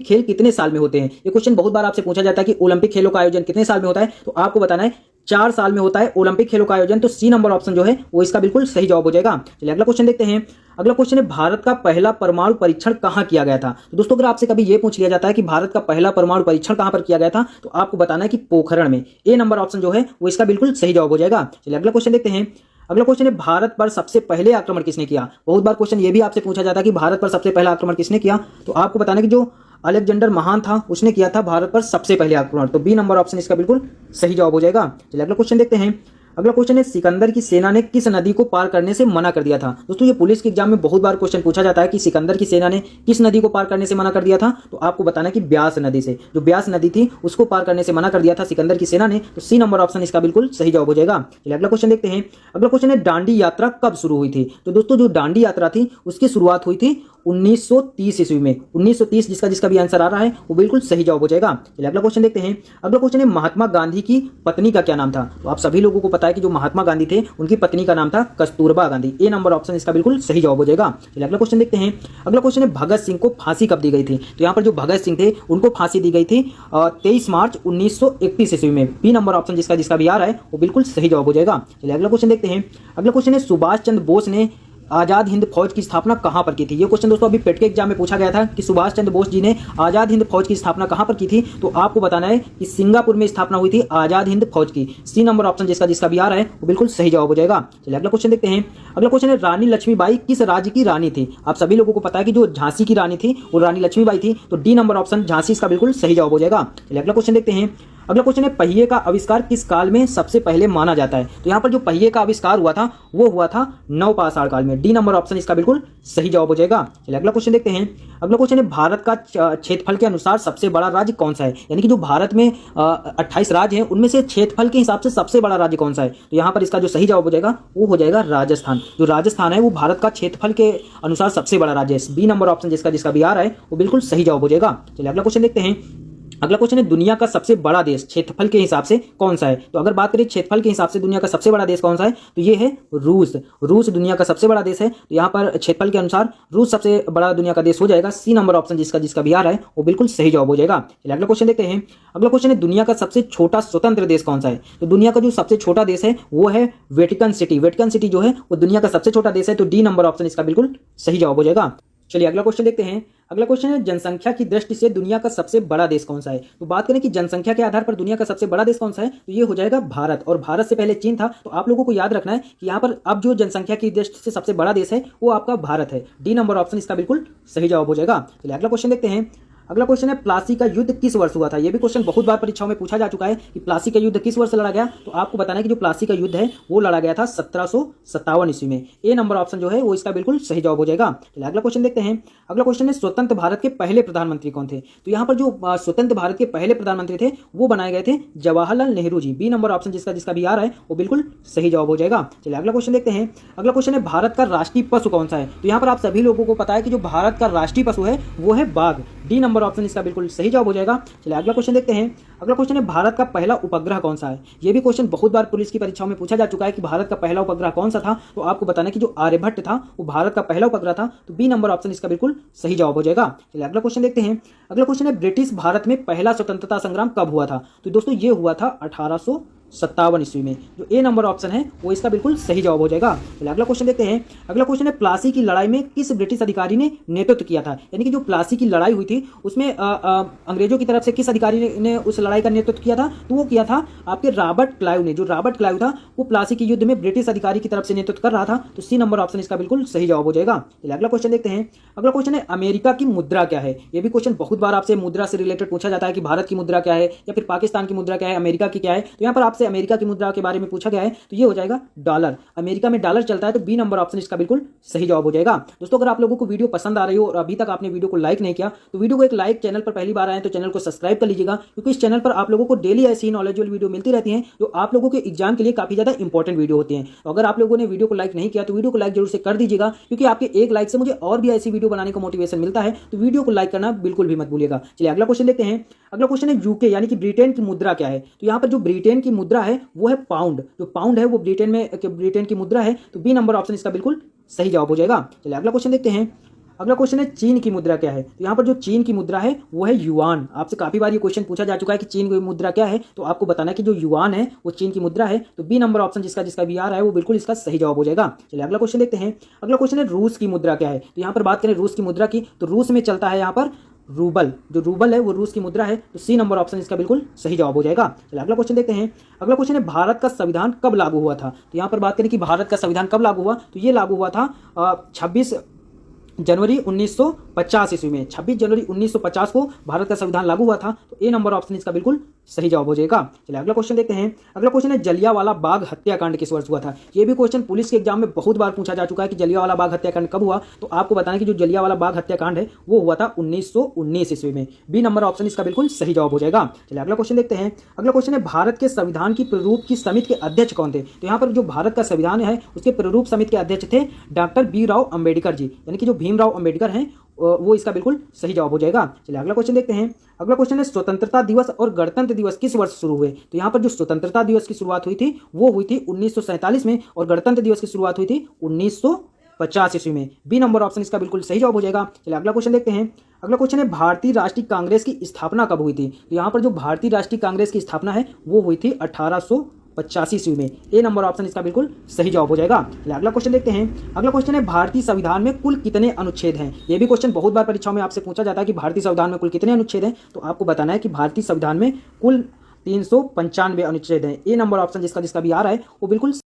खेल कितने साल में होते हैं? ये क्वेश्चन बहुत बार आपसे पूछा जाता है कि ओलंपिक खेलों का आयोजन कितने साल में होता है, तो आपको बताना है 4 साल में होता है ओलंपिक खेलों का आयोजन। तो सी नंबर ऑप्शन जो है वो इसका बिल्कुल सही जवाब हो जाएगा। चलिए अगला क्वेश्चन देखते हैं। अगला क्वेश्चन है, भारत का पहला परमाणु परीक्षण कहां किया गया था? तो दोस्तों अगर आपसे कभी ये पूछ लिया जाता है कि भारत का पहला परमाणु परीक्षण कहां पर किया गया था, तो आपको बताना है कि पोखरण में। ए नंबर ऑप्शन जो है वो इसका बिल्कुल सही जवाब हो जाएगा। चलिए अगला क्वेश्चन देखते हैं। अगला क्वेश्चन है, भारत पर सबसे पहले आक्रमण किसने किया? बहुत बार क्वेश्चन ये भी आपसे पूछा जाता है कि भारत पर सबसे पहला आक्रमण किसने किया, तो आपको बताना है कि जो अलेक्जेंडर महान था उसने किया था भारत पर सबसे पहले आक्रमण। तो बी नंबर ऑप्शन इसका बिल्कुल सही जवाब हो जाएगा। चलिए अगला क्वेश्चन देखते हैं। अगला क्वेश्चन है, सिकंदर की सेना ने किस नदी को पार करने से मना कर दिया था? दोस्तों ये पुलिस के एग्जाम में बहुत बार क्वेश्चन पूछा जाता है कि सिकंदर की सेना ने किस नदी को पार करने से मना कर दिया था, तो आपको बताना है कि ब्यास नदी से। जो ब्यास नदी थी उसको पार करने से मना कर दिया था सिकंदर की सेना ने। तो सी नंबर ऑप्शन इसका बिल्कुल सही जवाब हो जाएगा। चलिए अगला क्वेश्चन देखते हैं। अगला क्वेश्चन है, दांडी यात्रा कब शुरू हुई थी? तो दोस्तों जो दांडी यात्रा थी उसकी शुरुआत हुई थी 1930 ईस्वी में। 1930 जिसका जिसका भी आंसर आ रहा है वो बिल्कुल सही जवाब हो जाएगा। चलिए अगला क्वेश्चन देखते हैं। अगला क्वेश्चन है, महात्मा गांधी की पत्नी का क्या नाम था? तो आप सभी लोगों को पता है कि जो महात्मा गांधी थे उनकी पत्नी का नाम था कस्तूरबा गांधी। ए नंबर ऑप्शन इसका बिल्कुल सही जवाब हो जाएगा। चलिए अगला क्वेश्चन देखते हैं। अगला क्वेश्चन है, भगत सिंह को फांसी कब दी गई थी? तो यहाँ पर जो भगत सिंह थे उनको फांसी दी गई थी 23 मार्च 1931 ईस्वी में। बी नंबर ऑप्शन जिसका जिसका भी आ रहा है वो बिल्कुल सही जवाब हो जाएगा। चलिए अगला क्वेश्चन देखते हैं। अगला क्वेश्चन है, सुभाष चंद्र बोस ने आजाद हिंद फौज की स्थापना कहां पर की थी? ये क्वेश्चन दोस्तों अभी पेट के एग्जाम में पूछा गया था कि सुभाष चंद्र बोस जी ने आजाद हिंद फौज की स्थापना कहां पर की थी, तो आपको बताना है कि सिंगापुर में स्थापना हुई थी आजाद हिंद फौज की। सी नंबर ऑप्शन जिसका जिसका भी आ रहा है वो बिल्कुल सही जवाब हो जाएगा। चलिए अगला क्वेश्चन देखते हैं। अगला क्वेश्चन है, रानी लक्ष्मीबाई किस राज्य की रानी थी? आप सभी लोगों को पता है कि जो झांसी की रानी थी वो रानी लक्ष्मीबाई थी। तो डी नंबर ऑप्शन झांसी इसका बिल्कुल सही जवाब हो जाएगा। चलिए अगला क्वेश्चन देखते हैं। अगला क्वेश्चन है, पहिए का आविष्कार किस काल में सबसे पहले माना जाता है? तो यहाँ पर जो पहिए का आविष्कार हुआ था वो हुआ था नवपाषाण काल में। डी नंबर ऑप्शन इसका बिल्कुल सही जवाब हो जाएगा। चलिए अगला क्वेश्चन देखते हैं। अगला क्वेश्चन है, भारत का क्षेत्रफल के अनुसार सबसे बड़ा राज्य कौन सा है? यानी कि जो भारत में 28 राज्य हैं उनमें से क्षेत्रफल के हिसाब से सबसे बड़ा राज्य कौन सा है? तो यहाँ पर इसका जो सही जवाब हो जाएगा वो हो जाएगा राजस्थान। जो राजस्थान है वो भारत का क्षेत्रफल के अनुसार सबसे बड़ा राज्य है। बी नंबर ऑप्शन जिसका जिसका भी आ रहा है वो बिल्कुल सही जवाब हो जाएगा। चलिए अगला क्वेश्चन देखते हैं। अगला क्वेश्चन है, दुनिया का सबसे बड़ा देश क्षेत्रफल के हिसाब से कौन सा है? तो अगर बात करें क्षेत्रफल के हिसाब से दुनिया का सबसे बड़ा देश कौन सा है, तो ये है रूस। रूस दुनिया का सबसे बड़ा देश है। तो यहाँ पर क्षेत्रफल के अनुसार रूस सबसे बड़ा दुनिया का देश हो जाएगा। सी नंबर ऑप्शन जिसका जिसका भी आ रहा है वो बिल्कुल सही जवाब हो जाएगा। चलिए अगला क्वेश्चन देखते हैं। अगला क्वेश्चन है, दुनिया का सबसे छोटा स्वतंत्र देश कौन सा है? तो दुनिया का जो सबसे छोटा देश है वो है वेटिकन सिटी। वेटिकन सिटी जो है वो दुनिया का सबसे छोटा देश है। तो डी नंबर ऑप्शन इसका बिल्कुल सही जवाब हो जाएगा। चलिए अगला क्वेश्चन देखते हैं। अगला क्वेश्चन है, जनसंख्या की दृष्टि से दुनिया का सबसे बड़ा देश कौन सा है? तो बात करें कि जनसंख्या के आधार पर दुनिया का सबसे बड़ा देश कौन सा है, तो ये हो जाएगा भारत। और भारत से पहले चीन था। तो आप लोगों को याद रखना है कि यहाँ पर अब जो जनसंख्या की दृष्टि से सबसे बड़ा देश है वो आपका भारत है। डी नंबर ऑप्शन इसका बिल्कुल सही जवाब हो जाएगा। चलिए अगला क्वेश्चन देखते हैं। अगला क्वेश्चन है, प्लासी का युद्ध किस वर्ष हुआ था? यह भी क्वेश्चन बहुत बार परीक्षाओं में पूछा जा चुका है कि प्लासी का युद्ध किस वर्ष लड़ा गया। तो आपको बताना है कि जो प्लासी का युद्ध है वो लड़ा गया था 1757 ईस्वी में। ए नंबर ऑप्शन जो है वो इसका बिल्कुल सही जवाब हो जाएगा। चलिए अगला क्वेश्चन देखते हैं। अगला क्वेश्चन है, स्वतंत्र भारत के पहले प्रधानमंत्री कौन थे? तो यहाँ पर जो स्वतंत्र भारत के पहले प्रधानमंत्री थे वो बनाए गए थे Jawaharlal Nehru ji. B number option जिसका जिसका भी आ रहा है वो बिल्कुल सही जवाब हो जाएगा। चलिए अगला क्वेश्चन देखते हैं। अगला क्वेश्चन है, भारत का राष्ट्रीय पशु कौन सा है? तो यहाँ पर आप सभी लोगों को पता है कि जो भारत का राष्ट्रीय पशु है वो है बाघ। डी नंबर ऑप्शन इसका बिल्कुल सही जवाब हो जाएगा। चलिए अगला क्वेश्चन देखते हैं। अगला क्वेश्चन है, भारत का पहला उपग्रह कौन सा है? यह भी क्वेश्चन बहुत बार पुलिस की परीक्षाओं में पूछा जा चुका है कि भारत का पहला उपग्रह कौन सा था। तो आपको बताना है कि जो आर्यभट्ट था वो भारत का पहला उपग्रह था। तो बी नंबर ऑप्शन इसका बिल्कुल सही जवाब हो जाएगा। चलिए अगला क्वेश्चन देखते हैं। अगला क्वेश्चन है, ब्रिटिश भारत में पहला स्वतंत्रता संग्राम कब हुआ था? तो दोस्तों ये हुआ था 1857 ईस्वी में। जो ए नंबर ऑप्शन है वो इसका बिल्कुल सही जवाब हो जाएगा। चलिए अगला क्वेश्चन देखते हैं। अगला क्वेश्चन है, प्लासी की लड़ाई में किस ब्रिटिश अधिकारी ने नेतृत्व किया था? यानी कि जो प्लासी की लड़ाई हुई थी उसमें अंग्रेजों की तरफ से किस अधिकारी ने उस लड़ाई का नेतृत्व किया था? तो वो किया था आपके रॉबर्ट क्लाइव ने। जो रॉबर्ट क्लाइव था वो प्लासी के युद्ध में ब्रिटिश अधिकारी की तरफ से नेतृत्व कर रहा था। तो सी नंबर ऑप्शन इसका बिल्कुल सही जवाब हो जाएगा। चलिए अगला क्वेश्चन देखते हैं। अगला क्वेश्चन है, अमेरिका की मुद्रा क्या है? ये भी क्वेश्चन बहुत बार आपसे मुद्रा से रिलेटेड पूछा जाता है कि भारत की मुद्रा क्या है या फिर पाकिस्तान की मुद्रा क्या है, अमेरिका की क्या है। तो यहाँ पर आपसे अमेरिका की मुद्रा के बारे में पूछा गया है। तो ये हो जाएगा डॉलर। अमेरिका में डॉलर चलता है। तो बी नंबर ऑप्शन इसका बिल्कुल सही जवाब हो जाएगा। दोस्तों अगर आप लोगों को वीडियो पसंद आ रही हो और अभी तक आपने वीडियो को लाइक नहीं किया तो वीडियो को एक लाइक, चैनल पर पहली बार आए तो चैनल को सब्सक्राइब कर लीजिएगा, क्योंकि इस चैनल पर आप लोगों को डेली ऐसी नॉलेजेबल वीडियो मिलती रहती हैं जो आप लोगों के एग्जाम के लिए काफी ज्यादा इंपॉर्टेंट वीडियो होती हैं। तो अगर आप लोगों ने वीडियो को लाइक नहीं किया तो वीडियो को लाइक जरूर से कर दीजिएगा, क्योंकि आपके एक लाइक से मुझे और भी ऐसी वीडियो बनाने का मोटिवेशन मिलता है। तो वीडियो को लाइक करना बिल्कुल भी मत भूलिएगा। चलिए अगला क्वेश्चन देखते हैं। अगला क्वेश्चन है, यूके यानी कि ब्रिटेन की मुद्रा क्या है? तो यहाँ पर जो ब्रिटेन की मुद्रा है वो है पाउंड। जो पाउंड है वो ब्रिटेन की मुद्रा है। तो बी नंबर ऑप्शन इसका बिल्कुल सही जवाब हो जाएगा। चलिए अगला क्वेश्चन देखते हैं। अगला क्वेश्चन है चीन की मुद्रा क्या है। तो यहाँ पर जो चीन की मुद्रा है वो है युआन। आपसे काफी बार ये क्वेश्चन पूछा जा चुका है कि चीन की मुद्रा क्या है, तो आपको बताना है कि जो युआन है वो चीन की मुद्रा है। तो बी नंबर ऑप्शन जिसका जिसका भी आ रहा है वो बिल्कुल इसका सही जवाब हो जाएगा। चलिए अगला क्वेश्चन देखते हैं। अगला क्वेश्चन है रूस की मुद्रा क्या है। तो यहाँ पर बात करें रूस की मुद्रा की, तो रूस में चलता है यहाँ पर रूबल। जो रूबल है वो रूस की मुद्रा है, तो सी नंबर ऑप्शन इसका बिल्कुल सही जवाब हो जाएगा। चलिए अगला क्वेश्चन देखते हैं। अगला क्वेश्चन है भारत का संविधान कब लागू हुआ था। तो यहाँ पर बात करें कि भारत का संविधान कब लागू हुआ, तो ये लागू हुआ था 26 जनवरी 1950 ईस्वी में। 26 जनवरी 1950 को भारत का संविधान लागू हुआ था। तो ए नंबर ऑप्शन इसका बिल्कुल सही जवाब हो जाएगा। चलिए अगला क्वेश्चन देखते हैं। अगला क्वेश्चन है जलियांवाला बाग हत्याकांड किस वर्ष हुआ था। ये भी क्वेश्चन पुलिस के एग्जाम में बहुत बार पूछा जा चुका है कि जलियांवाला बाग हत्याकांड कब हुआ। तो आपको बताना है कि जो जलियांवाला बाग हत्याकांड है वो हुआ था 1919 ईस्वी में। बी नंबर ऑप्शन इसका बिल्कुल सही जवाब हो जाएगा। चलिए अगला क्वेश्चन देखते हैं। अगला क्वेश्चन है भारत के संविधान की प्रारूप की समिति के अध्यक्ष कौन थे। तो यहाँ पर जो भारत का संविधान है उसके प्रारूप समिति के अध्यक्ष थे डॉक्टर बी राव अम्बेडकर जी, यानी कि जो भीमराव अम्बेडकर हैं वो इसका बिल्कुल सही जवाब हो जाएगा। चलिए अगला क्वेश्चन देखते हैं। अगला क्वेश्चन है स्वतंत्रता दिवस और गणतंत्र दिवस किस वर्ष शुरू हुए। तो यहाँ पर जो स्वतंत्रता दिवस की शुरुआत हुई थी वो हुई थी 1947 में और गणतंत्र दिवस की शुरुआत हुई थी 1950 ईस्वी में। बी नंबर ऑप्शन इसका बिल्कुल सही जवाब हो जाएगा। चलिए अगला क्वेश्चन देखते हैं। अगला क्वेश्चन है भारतीय राष्ट्रीय कांग्रेस की स्थापना कब हुई थी। तो यहाँ पर जो भारतीय राष्ट्रीय कांग्रेस की स्थापना है वो हुई थी 1885 ईस्वी में। ए नंबर ऑप्शन इसका बिल्कुल सही जवाब हो जाएगा। अगला क्वेश्चन देखते हैं। अगला क्वेश्चन है भारतीय संविधान में कुल कितने अनुच्छेद हैं। ये भी क्वेश्चन बहुत बार परीक्षाओं में आपसे पूछा जाता है कि भारतीय संविधान में कुल कितने अनुच्छेद हैं। तो आपको बताना है कि भारतीय संविधान में कुल 395 अनुच्छेद हैं। ए नंबर ऑप्शन जिसका जिसका भी आ रहा है वो बिल्कुल